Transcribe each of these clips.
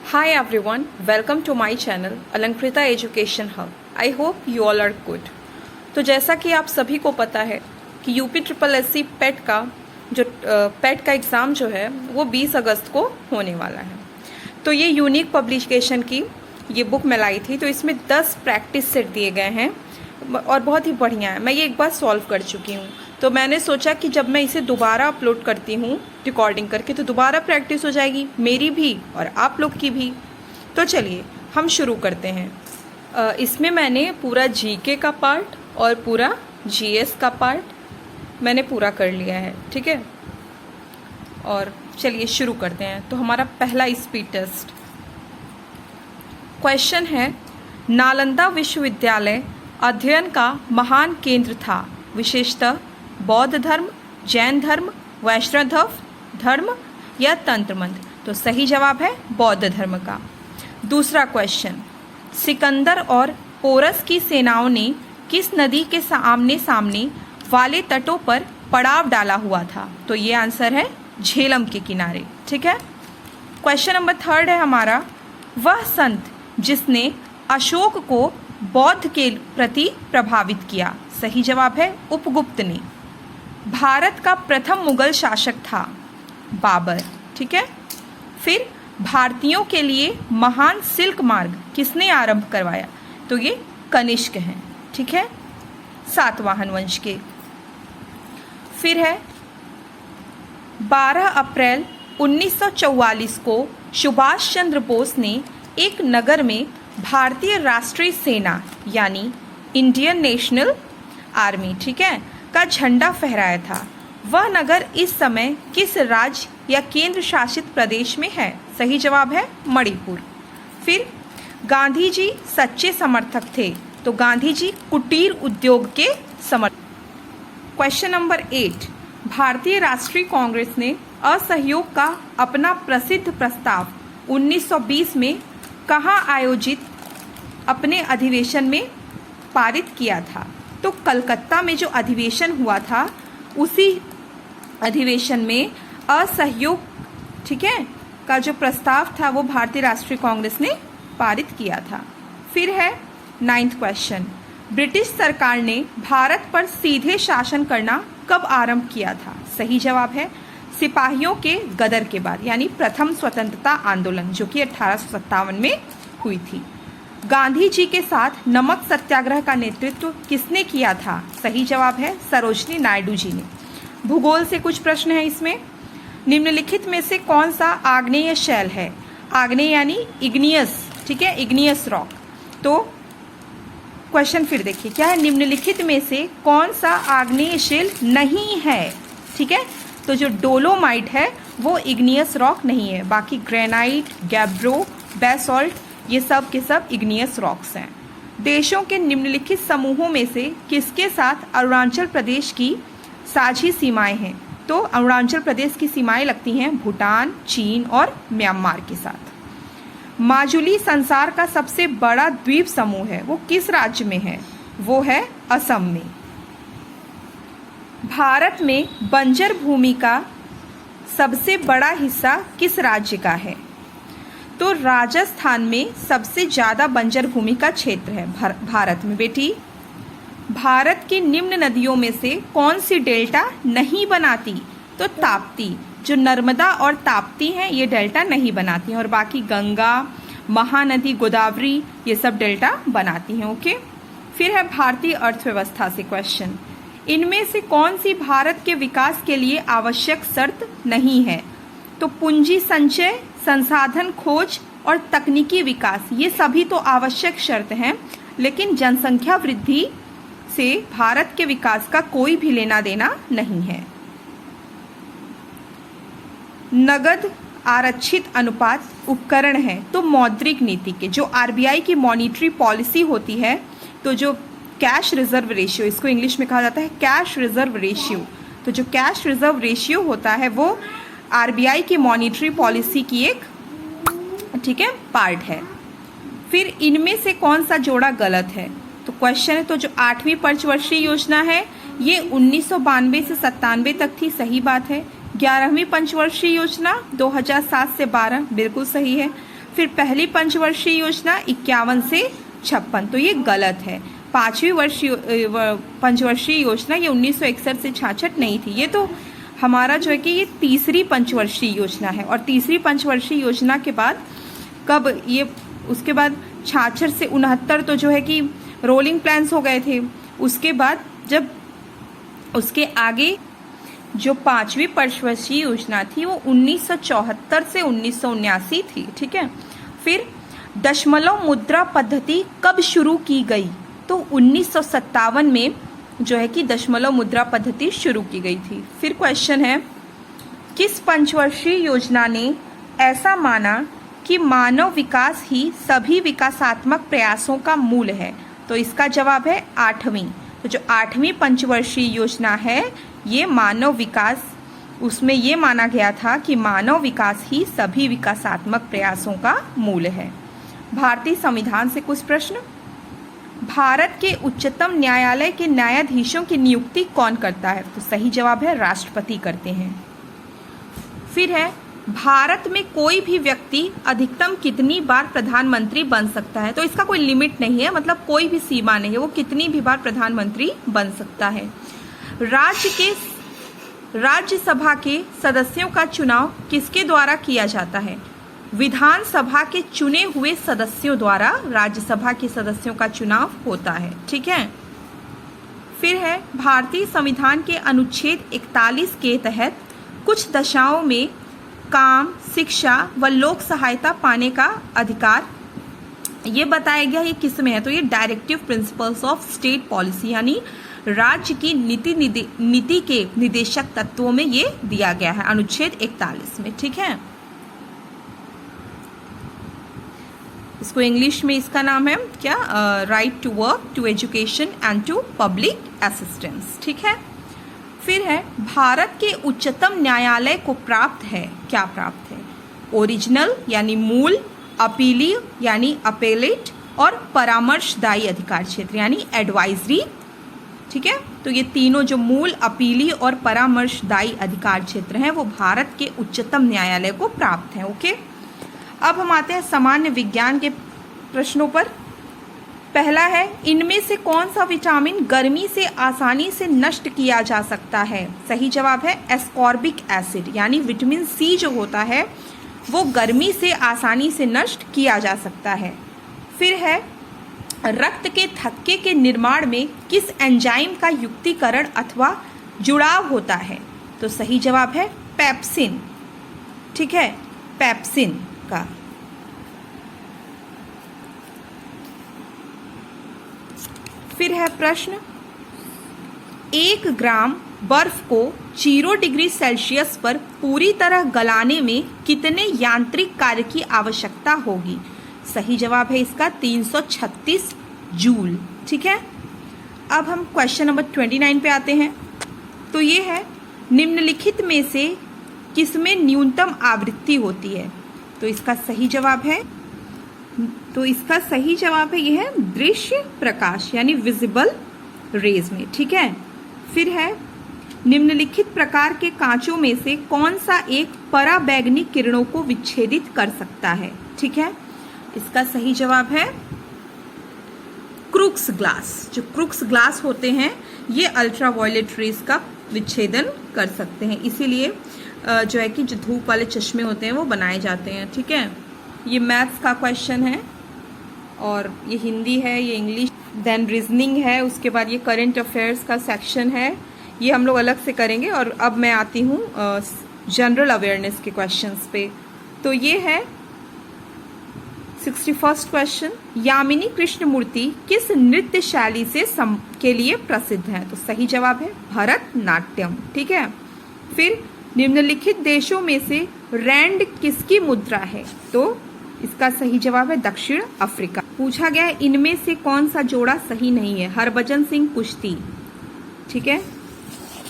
Hi everyone, welcome to my channel Alankrita education hub. I hope you all are good. तो जैसा कि आप सभी को पता है कि UP triple S C PET का एग्ज़ाम जो है वो 20 अगस्त को होने वाला है। तो ये यूनिक पब्लिकेशन की ये बुक मैं लाई थी, तो इसमें 10 प्रैक्टिस सेट दिए गए हैं और बहुत ही बढ़िया है। मैं ये एक बार सॉल्व कर चुकी हूँ, तो मैंने सोचा कि जब मैं इसे दोबारा अपलोड करती हूँ रिकॉर्डिंग करके तो दोबारा प्रैक्टिस हो जाएगी, मेरी भी और आप लोग की भी। तो चलिए हम शुरू करते हैं। इसमें मैंने पूरा जीके का पार्ट और पूरा जीएस का पार्ट मैंने पूरा कर लिया है, ठीक है। और चलिए शुरू करते हैं। तो हमारा पहला स्पीड टेस्ट क्वेश्चन है, नालंदा विश्वविद्यालय अध्ययन का महान केंद्र था, विशेषतः बौद्ध धर्म, जैन धर्म, वैष्णव धर्म या तंत्र मंत्र। तो सही जवाब है बौद्ध धर्म का। दूसरा क्वेश्चन, सिकंदर और पोरस की सेनाओं ने किस नदी के आमने सामने वाले तटों पर पड़ाव डाला हुआ था? तो ये आंसर है झेलम के किनारे, ठीक है। क्वेश्चन नंबर 3 है हमारा, वह संत जिसने अशोक को बौद्ध के प्रति प्रभावित किया? सही जवाब है उपगुप्त ने। भारत का प्रथम मुगल शासक था बाबर, ठीक है। फिर भारतीयों के लिए महान सिल्क मार्ग किसने आरंभ करवाया? तो ये कनिष्क हैं, ठीक है, सातवाहन वंश के। फिर है 12 अप्रैल 1944 को सुभाष चंद्र बोस ने एक नगर में भारतीय राष्ट्रीय सेना यानी इंडियन नेशनल आर्मी, ठीक है, का झंडा फहराया था। वह नगर इस समय किस राज्य या केंद्र शासित प्रदेश में है? सही जवाब है मणिपुर। फिर गांधी जी सच्चे समर्थक थे, तो गांधी जी कुटीर उद्योग के समर्थक। क्वेश्चन नंबर 8, भारतीय राष्ट्रीय कांग्रेस ने असहयोग का अपना प्रसिद्ध प्रस्ताव 1920 में कहाँ आयोजित अपने अधिवेशन में पारित किया था? तो कलकत्ता में जो अधिवेशन हुआ था उसी अधिवेशन में असहयोग, ठीक है, का जो प्रस्ताव था वो भारतीय राष्ट्रीय कांग्रेस ने पारित किया था। फिर है 9th क्वेश्चन, ब्रिटिश सरकार ने भारत पर सीधे शासन करना कब आरंभ किया था? सही जवाब है सिपाहियों के गदर के बाद, यानी प्रथम स्वतंत्रता आंदोलन जो कि 1857 में हुई थी। गांधी जी के साथ नमक सत्याग्रह का नेतृत्व किसने किया था? सही जवाब है सरोजनी नायडू जी ने। भूगोल से कुछ प्रश्न है इसमें। निम्नलिखित में से कौन सा आग्नेय शैल है? आग्नेय यानी इग्नियस, ठीक है, इग्नियस रॉक। तो क्वेश्चन फिर देखिए क्या है, निम्नलिखित में से कौन सा आग्नेय शैल नहीं है? ठीक है, तो जो डोलोमाइट है वो इग्नियस रॉक नहीं है, बाकी ग्रेनाइट, गैब्रो, बेसॉल्ट ये सब के सब इग्नियस रॉक्स हैं। देशों के निम्नलिखित समूहों में से किसके साथ अरुणाचल प्रदेश की साझी सीमाएं हैं? तो अरुणाचल प्रदेश की सीमाएं लगती हैं भूटान, चीन और म्यांमार के साथ। माजुली संसार का सबसे बड़ा द्वीप समूह है, वो किस राज्य में है? वो है असम में। भारत में बंजर भूमि का सबसे बड़ा हिस्सा किस राज्य का है? तो राजस्थान में सबसे ज़्यादा बंजर भूमि का क्षेत्र है भारत में। बेटी, भारत की निम्न नदियों में से कौन सी डेल्टा नहीं बनाती? तो ताप्ती, जो नर्मदा और ताप्ती हैं ये डेल्टा नहीं बनाती हैं, और बाकी गंगा, महानदी, गोदावरी ये सब डेल्टा बनाती हैं। ओके। फिर है भारतीय अर्थव्यवस्था से क्वेश्चन, इनमें से कौन सी भारत के विकास के लिए आवश्यक शर्त नहीं है? तो पूंजी संचय, संसाधन खोज और तकनीकी विकास ये सभी तो आवश्यक शर्त हैं, लेकिन जनसंख्या वृद्धि से भारत के विकास का कोई भी लेना देना नहीं है। नगद आरक्षित अनुपात उपकरण है, तो मौद्रिक नीति के जो आरबीआई की मॉनिटरी पॉलिसी होती है, तो जो कैश रिजर्व रेशियो, इसको इंग्लिश में कहा जाता है कैश रिजर्व रेशियो, तो जो कैश रिजर्व रेशियो होता है वो आरबीआई की मॉनिटरी पॉलिसी की एक, ठीक है, पार्ट है। फिर इनमें से कौन सा जोड़ा गलत है? तो क्वेश्चन है, तो जो 8वीं पंचवर्षीय योजना है ये 1992 से 97 तक थी, सही बात है। 11वीं पंचवर्षीय योजना 2007 से 12 बिल्कुल सही है। फिर पहली पंचवर्षीय योजना 51 से 56, तो ये गलत है। पांचवी पंचवर्षीय योजना ये 1961 से 66 नहीं थी। ये तो हमारा जो है कि ये तीसरी पंचवर्षीय योजना है, और तीसरी पंचवर्षीय योजना के बाद कब ये, उसके बाद 66 से 69 तो जो है कि रोलिंग प्लान्स हो गए थे। उसके बाद जब उसके आगे जो पांचवी पंचवर्षीय योजना थी वो 1974 से 1979 थी, ठीक है। फिर दशमलव मुद्रा पद्धति कब शुरू की गई? तो 1957 में जो है कि दशमलव मुद्रा पद्धति शुरू की गई थी। फिर क्वेश्चन है, किस पंचवर्षीय योजना ने ऐसा माना कि मानव विकास ही सभी विकासात्मक प्रयासों का मूल है? तो इसका जवाब है 8वीं। तो जो 8वीं पंचवर्षीय योजना है ये मानव विकास, उसमें ये माना गया था कि मानव विकास ही सभी विकासात्मक प्रयासों का मूल है। भारतीय संविधान से कुछ प्रश्न। भारत के उच्चतम न्यायालय के न्यायाधीशों की नियुक्ति कौन करता है? तो सही जवाब है राष्ट्रपति करते हैं। फिर है, भारत में कोई भी व्यक्ति अधिकतम कितनी बार प्रधानमंत्री बन सकता है? तो इसका कोई लिमिट नहीं है, मतलब कोई भी सीमा नहीं है, वो कितनी भी बार प्रधानमंत्री बन सकता है। राज्यसभा के सदस्यों का चुनाव किसके द्वारा किया जाता है? विधानसभा के चुने हुए सदस्यों द्वारा राज्यसभा के सदस्यों का चुनाव होता है, ठीक है। फिर है, भारतीय संविधान के अनुच्छेद 41 के तहत कुछ दशाओं में काम, शिक्षा व लोक सहायता पाने का अधिकार ये बताया गया, ये किस में है? तो ये directive principles of state policy यानी राज्य की नीति के निदेशक तत्वों में ये दिया गया है, अनुच्छेद 41 में, ठीक है। इसको इंग्लिश में इसका नाम है क्या? Right to work, to education and to public assistance, ठीक है। फिर है, भारत के उच्चतम न्यायालय को प्राप्त है, क्या प्राप्त है? ओरिजिनल यानी मूल, अपीलीय यानी अपेलेट, और परामर्शदायी अधिकार क्षेत्र यानी एडवाइजरी, ठीक है। तो ये तीनों जो मूल, अपीलीय और परामर्शदायी अधिकार क्षेत्र हैं वो भारत के उच्चतम न्यायालय को प्राप्त हैं, ओके। अब हम आते हैं सामान्य विज्ञान के प्रश्नों पर। पहला है, इनमें से कौन सा विटामिन गर्मी से आसानी से नष्ट किया जा सकता है? सही जवाब है एस्कॉर्बिक एसिड यानी विटामिन सी जो होता है वो गर्मी से आसानी से नष्ट किया जा सकता है। फिर है, रक्त के थक्के के निर्माण में किस एंजाइम का युक्तिकरण अथवा जुड़ाव होता है? तो सही जवाब है पेप्सिन, ठीक है, पेप्सिन का। फिर है प्रश्न, 1 ग्राम बर्फ को 0 डिग्री सेल्सियस पर पूरी तरह गलाने में कितने यांत्रिक कार्य की आवश्यकता होगी? सही जवाब है इसका 336 जूल, ठीक है। अब हम क्वेश्चन नंबर 29 पे आते हैं। तो ये है, निम्नलिखित में से किसमें न्यूनतम आवृत्ति होती है? तो इसका सही जवाब है ये है दृश्य प्रकाश यानी विजिबल रेज में, ठीक है। फिर है, निम्नलिखित प्रकार के कांचों में से कौन सा एक पराबैंगनी किरणों को विच्छेदित कर सकता है? ठीक है, इसका सही जवाब है क्रूक्स ग्लास। जो क्रूक्स ग्लास होते हैं ये अल्ट्रावायलेट रेज का विच्छेदन कर सकते हैं, इसीलिए जो है कि जो धूप वाले चश्मे होते हैं वो बनाए जाते हैं, ठीक है। ये मैथ्स का क्वेश्चन है और ये हिंदी है, ये इंग्लिश, देन रीजनिंग है, उसके बाद ये करंट अफेयर्स का सेक्शन है, ये हम लोग अलग से करेंगे। और अब मैं आती हूँ जनरल अवेयरनेस के क्वेश्चंस पे। तो ये है 61st क्वेश्चन, यामिनी कृष्णमूर्ति किस नृत्य शैली से के लिए प्रसिद्ध है? तो सही जवाब है भरतनाट्यम, ठीक है। फिर निम्नलिखित देशों में से रैंड किसकी मुद्रा है? तो इसका सही जवाब है दक्षिण अफ्रीका। पूछा गया है इनमें से कौन सा जोड़ा सही नहीं है? हरभजन सिंह कुश्ती, ठीक है।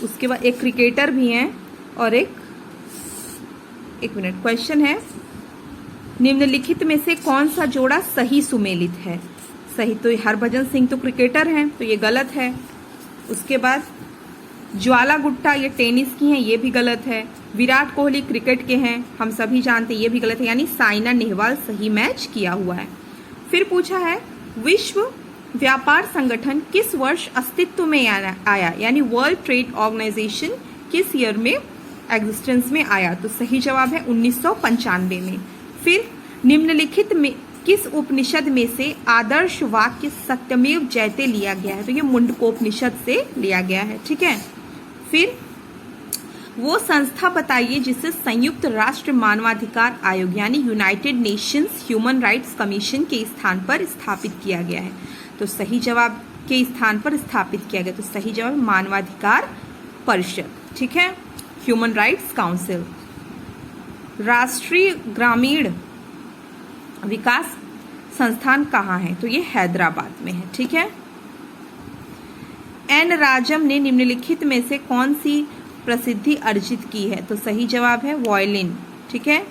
उसके बाद एक क्रिकेटर भी हैं और एक मिनट क्वेश्चन है, निम्नलिखित में से कौन सा जोड़ा सही सुमेलित है? सही तो हरभजन सिंह तो क्रिकेटर हैं, तो ये गलत है। उसके बाद ज्वाला गुट्टा ये टेनिस की हैं, ये भी गलत है। विराट कोहली क्रिकेट के हैं, हम सभी जानते हैं, ये भी गलत है, यानी साइना नेहवाल सही मैच किया हुआ है। फिर पूछा है विश्व व्यापार संगठन किस वर्ष अस्तित्व में आया, यानी वर्ल्ड ट्रेड ऑर्गेनाइजेशन किस ईयर में एग्जिस्टेंस में आया, तो सही जवाब है 1995 में। फिर निम्नलिखित में किस उपनिषद में से आदर्श वाक्य सत्यमेव जयते लिया गया है, तो ये मुंडकोपनिषद से लिया गया है, ठीक है। फिर वो संस्था बताइए जिसे संयुक्त राष्ट्र मानवाधिकार आयोग यानी United Nations human rights commission के स्थान पर स्थापित किया गया है, तो सही जवाब के स्थान पर स्थापित किया गया, तो सही जवाब मानवाधिकार परिषद, ठीक है, ह्यूमन राइट्स काउंसिल। राष्ट्रीय ग्रामीण विकास संस्थान कहाँ है, तो ये हैदराबाद में है, ठीक है। एन राजम ने निम्नलिखित में से कौन सी प्रसिद्धि अर्जित की है, तो सही जवाब है वायलिन, ठीक है।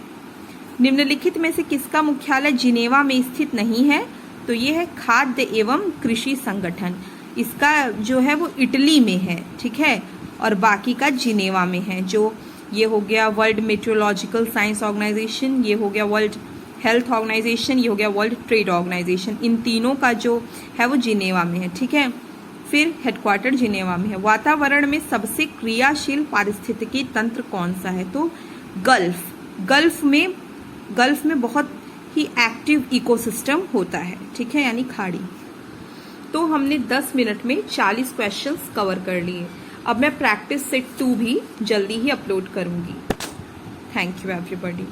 निम्नलिखित में से किसका मुख्यालय जिनेवा में स्थित नहीं है, तो ये है खाद्य एवं कृषि संगठन, इसका जो है वो इटली में है, ठीक है, और बाकी का जिनेवा में है। जो ये हो गया वर्ल्ड मेट्रोलॉजिकल साइंस ऑर्गेनाइजेशन, ये हो गया वर्ल्ड हेल्थ ऑर्गेनाइजेशन, ये हो गया वर्ल्ड ट्रेड ऑर्गेनाइजेशन, इन तीनों का जो है वो जिनेवा में है, ठीक है। फिर हेडक्वार्टर जिनेवा में है। वातावरण में सबसे क्रियाशील पारिस्थितिकी तंत्र कौन सा है, तो गल्फ में बहुत ही एक्टिव इकोसिस्टम होता है, ठीक है, यानी खाड़ी। तो हमने 10 मिनट में 40 क्वेश्चंस कवर कर लिए। अब मैं प्रैक्टिस सेट 2 भी जल्दी ही अपलोड करूंगी। Thank you everybody.